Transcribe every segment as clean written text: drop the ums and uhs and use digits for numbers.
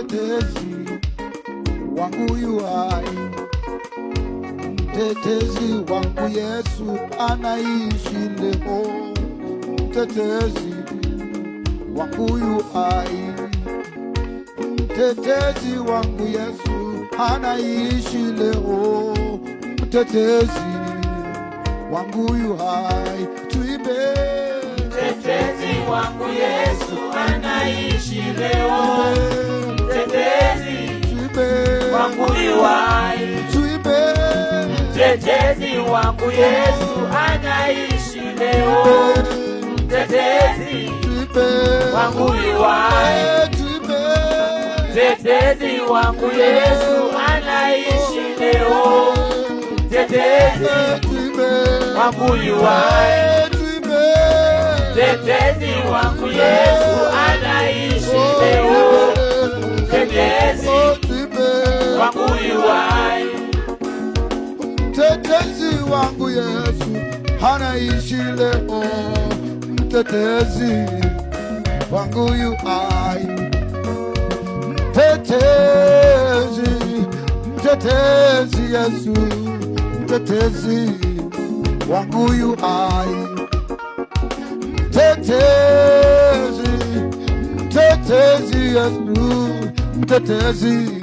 mtetezi wangu yu hai, mtetezi wangu Yesu anaishi leo, mtetezi wangu yu hai, mtetezi wangu Yesu anaishi leo, mtetezi wangu yu hai. Tuimbe, mtetezi wangu Yesu anaishi leo, mtetezi wangu yu hai, mtetezi wangu Yesu anaishi leo, mtetezi wangu yu hai, mtetezi wangu Yesu anaishi leo, mtetezi wangu yu hai, mtetezi wangu Yesu anaishi leo, mtetezi wangu yu hai, mtetezi wangu Yesu anaishi leo, mtetezi wangu yu hai, mtetezi Yesu, mtetezi wangu yu hai, mtetezi Yesu, mtetezi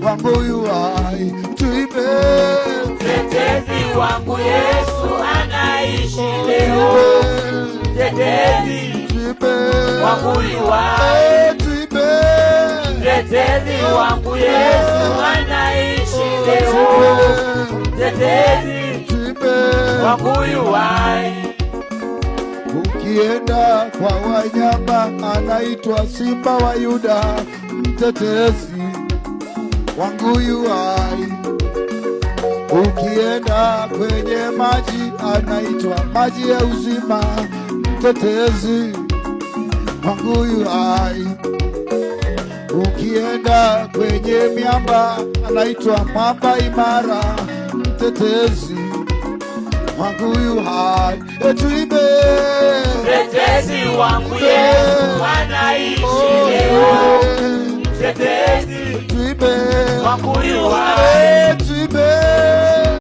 wangu yu hai. Tuimbe, mtetezi wangu Yesu anaishi leo, mtetezi wangu yu hai, mtetezi wangu Yesu anaishi leo, mtetezi wangu yu hai. Ukienda kwa wanyama anaitwa Simba wa Yuda, mtetezi wangu yu hai. Ukienda kwenye maji anaitwa maji ya uzima, mtetezi wangu yu hai. Ukienda kwenye miamba anaitwa mwamba imara, mtetezi wangu yu hai. Tuimbe, mtetezi wangu Yesu anaishi leo, mtetezi wangu yu hai,